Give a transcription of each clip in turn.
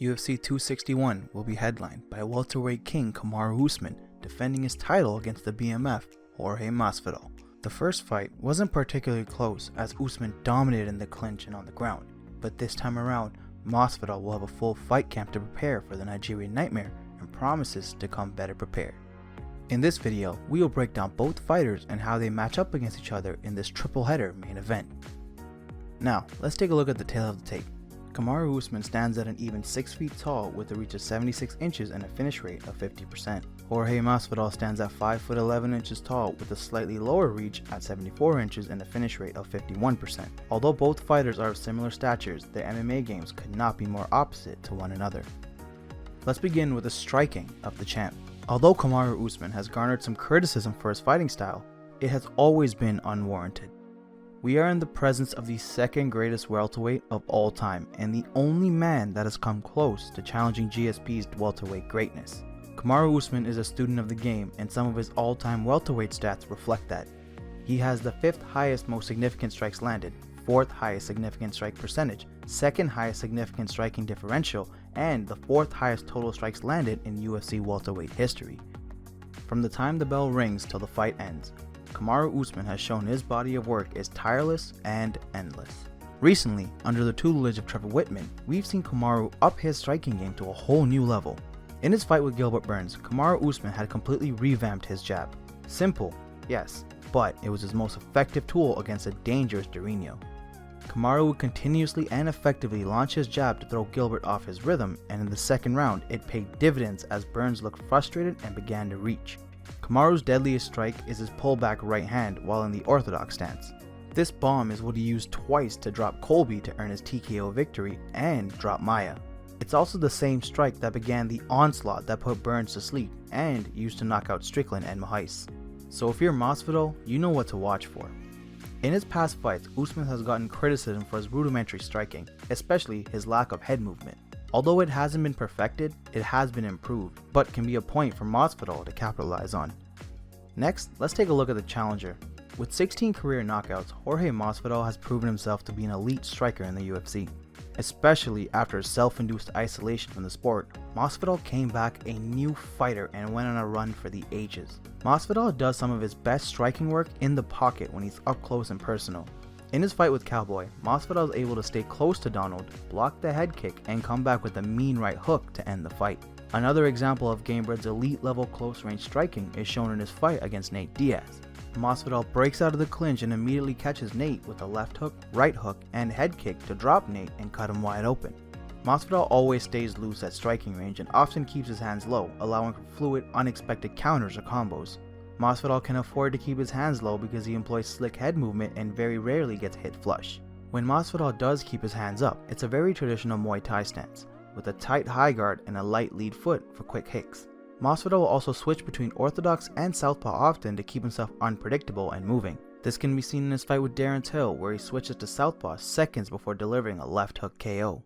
UFC 261 will be headlined by welterweight king Kamaru Usman defending his title against the BMF Jorge Masvidal. The first fight wasn't particularly close as Usman dominated in the clinch and on the ground, but this time around, Masvidal will have a full fight camp to prepare for the Nigerian Nightmare and promises to come better prepared. In this video, we will break down both fighters and how they match up against each other in this triple header main event. Now, let's take a look at the tail of the tape. Kamaru Usman stands at an even 6 feet tall with a reach of 76 inches and a finish rate of 50%. Jorge Masvidal stands at 5 foot 11 inches tall with a slightly lower reach at 74 inches and a finish rate of 51%. Although both fighters are of similar statures, their MMA games could not be more opposite to one another. Let's begin with the striking of the champ. Although Kamaru Usman has garnered some criticism for his fighting style, it has always been unwarranted. We are in the presence of the second greatest welterweight of all time and the only man that has come close to challenging GSP's welterweight greatness. Kamaru Usman is a student of the game and some of his all-time welterweight stats reflect that. He has the 5th highest most significant strikes landed, 4th highest significant strike percentage, 2nd highest significant striking differential, and the 4th highest total strikes landed in UFC welterweight history. From the time the bell rings till the fight ends, Kamaru Usman has shown his body of work is tireless and endless. Recently, under the tutelage of Trevor Wittman, we've seen Kamaru up his striking game to a whole new level. In his fight with Gilbert Burns, Kamaru Usman had completely revamped his jab. Simple, yes, but it was his most effective tool against a dangerous Durinho. Kamaru would continuously and effectively launch his jab to throw Gilbert off his rhythm, and in the second round, it paid dividends as Burns looked frustrated and began to reach. Kamaru's deadliest strike is his pullback right hand while in the orthodox stance. This bomb is what he used twice to drop Colby to earn his TKO victory and drop Maia. It's also the same strike that began the onslaught that put Burns to sleep and used to knock out Strickland and Mahais. So if you're Masvidal, you know what to watch for. In his past fights, Usman has gotten criticism for his rudimentary striking, especially his lack of head movement. Although it hasn't been perfected, it has been improved, but can be a point for Masvidal to capitalize on. Next, let's take a look at the challenger. With 16 career knockouts, Jorge Masvidal has proven himself to be an elite striker in the UFC. Especially after his self-induced isolation from the sport, Masvidal came back a new fighter and went on a run for the ages. Masvidal does some of his best striking work in the pocket when he's up close and personal. In his fight with Cowboy, Masvidal is able to stay close to Donald, block the head kick, and come back with a mean right hook to end the fight. Another example of Gamebred's elite level close range striking is shown in his fight against Nate Diaz. Masvidal breaks out of the clinch and immediately catches Nate with a left hook, right hook, and head kick to drop Nate and cut him wide open. Masvidal always stays loose at striking range and often keeps his hands low, allowing for fluid, unexpected counters or combos. Masvidal can afford to keep his hands low because he employs slick head movement and very rarely gets hit flush. When Masvidal does keep his hands up, it's a very traditional Muay Thai stance, with a tight high guard and a light lead foot for quick kicks. Masvidal will also switch between orthodox and southpaw often to keep himself unpredictable and moving. This can be seen in his fight with Darren Till, where he switches to southpaw seconds before delivering a left hook KO.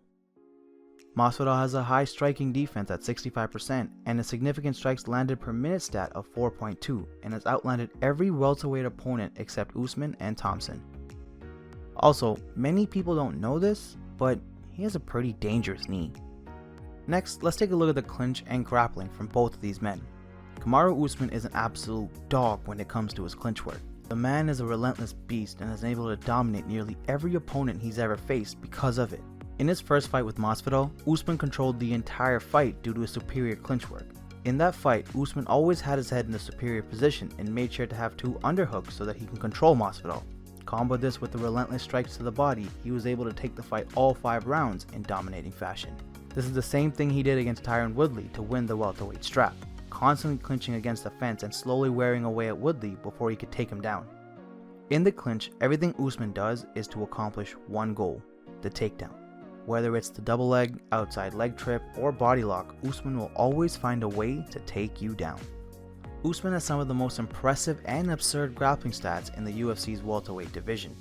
Masvidal has a high striking defense at 65% and a significant strikes landed per minute stat of 4.2 and has outlanded every welterweight opponent except Usman and Thompson. Also, many people don't know this, but he has a pretty dangerous knee. Next, let's take a look at the clinch and grappling from both of these men. Kamaru Usman is an absolute dog when it comes to his clinch work. The man is a relentless beast and is able to dominate nearly every opponent he's ever faced because of it. In his first fight with Masvidal, Usman controlled the entire fight due to his superior clinch work. In that fight, Usman always had his head in the superior position and made sure to have 2 underhooks so that he can control Masvidal. Combo this with the relentless strikes to the body, he was able to take the fight all 5 rounds in dominating fashion. This is the same thing he did against Tyron Woodley to win the welterweight strap, constantly clinching against the fence and slowly wearing away at Woodley before he could take him down. In the clinch, everything Usman does is to accomplish one goal, the takedown. Whether it's the double leg, outside leg trip, or body lock, Usman will always find a way to take you down. Usman has some of the most impressive and absurd grappling stats in the UFC's welterweight division.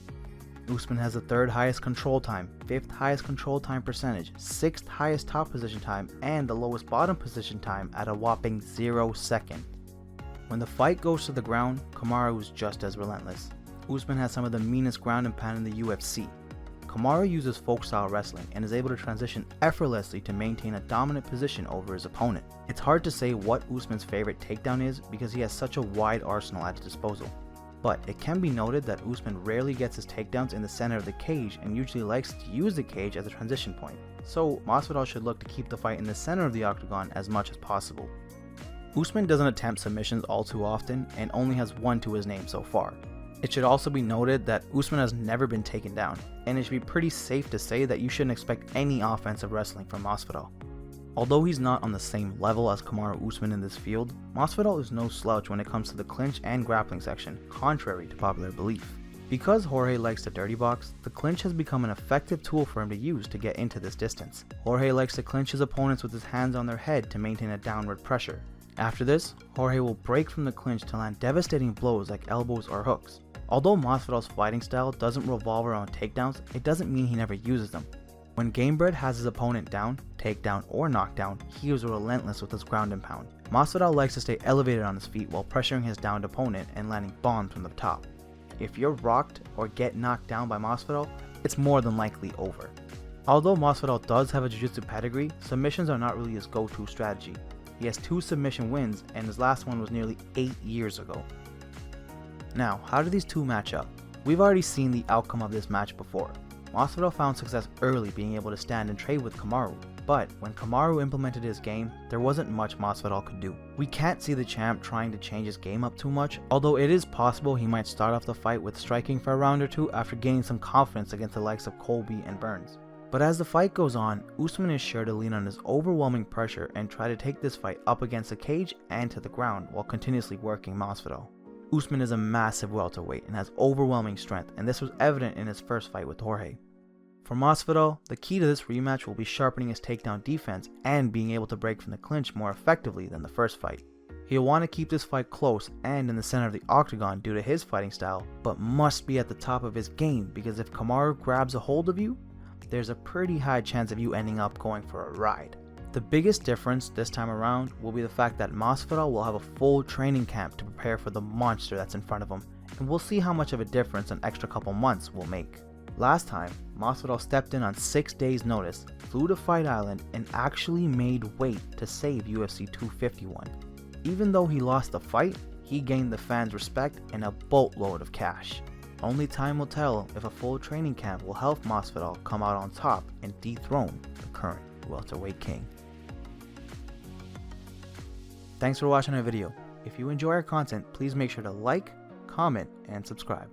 Usman has the 3rd highest control time, 5th highest control time percentage, 6th highest top position time, and the lowest bottom position time at a whopping 0 second. When the fight goes to the ground, Kamaru is just as relentless. Usman has some of the meanest ground and pound in the UFC. Kamaru uses folk style wrestling and is able to transition effortlessly to maintain a dominant position over his opponent. It's hard to say what Usman's favorite takedown is because he has such a wide arsenal at his disposal. But it can be noted that Usman rarely gets his takedowns in the center of the cage and usually likes to use the cage as a transition point. So Masvidal should look to keep the fight in the center of the octagon as much as possible. Usman doesn't attempt submissions all too often and only has one to his name so far. It should also be noted that Usman has never been taken down, and it should be pretty safe to say that you shouldn't expect any offensive wrestling from Masvidal. Although he's not on the same level as Kamaru Usman in this field, Masvidal is no slouch when it comes to the clinch and grappling section, contrary to popular belief. Because Jorge likes to dirty box, the clinch has become an effective tool for him to use to get into this distance. Jorge likes to clinch his opponents with his hands on their head to maintain a downward pressure. After this, Jorge will break from the clinch to land devastating blows like elbows or hooks. Although Masvidal's fighting style doesn't revolve around takedowns, it doesn't mean he never uses them. When Gamebred has his opponent down, takedown, or knockdown, he is relentless with his ground and pound. Masvidal likes to stay elevated on his feet while pressuring his downed opponent and landing bombs from the top. If you're rocked or get knocked down by Masvidal, it's more than likely over. Although Masvidal does have a jiu-jitsu pedigree, submissions are not really his go-to strategy. He has 2 submission wins, and his last one was nearly 8 years ago. Now, how do these two match up? We've already seen the outcome of this match before. Masvidal found success early being able to stand and trade with Kamaru, but when Kamaru implemented his game, there wasn't much Masvidal could do. We can't see the champ trying to change his game up too much, although it is possible he might start off the fight with striking for a round or two after gaining some confidence against the likes of Colby and Burns. But as the fight goes on, Usman is sure to lean on his overwhelming pressure and try to take this fight up against the cage and to the ground while continuously working Masvidal. Usman is a massive welterweight and has overwhelming strength, and this was evident in his first fight with Jorge. For Masvidal, the key to this rematch will be sharpening his takedown defense and being able to break from the clinch more effectively than the first fight. He'll want to keep this fight close and in the center of the octagon due to his fighting style, but must be at the top of his game because if Kamaru grabs a hold of you, there's a pretty high chance of you ending up going for a ride. The biggest difference this time around will be the fact that Masvidal will have a full training camp to prepare for the monster that's in front of him, and we'll see how much of a difference an extra couple months will make. Last time, Masvidal stepped in on 6 days notice, flew to Fight Island, and actually made weight to save UFC 251. Even though he lost the fight, he gained the fans' respect and a boatload of cash. Only time will tell if a full training camp will help Masvidal come out on top and dethrone the current welterweight king. Thanks for watching our video. If you enjoy our content, please make sure to like, comment, and subscribe.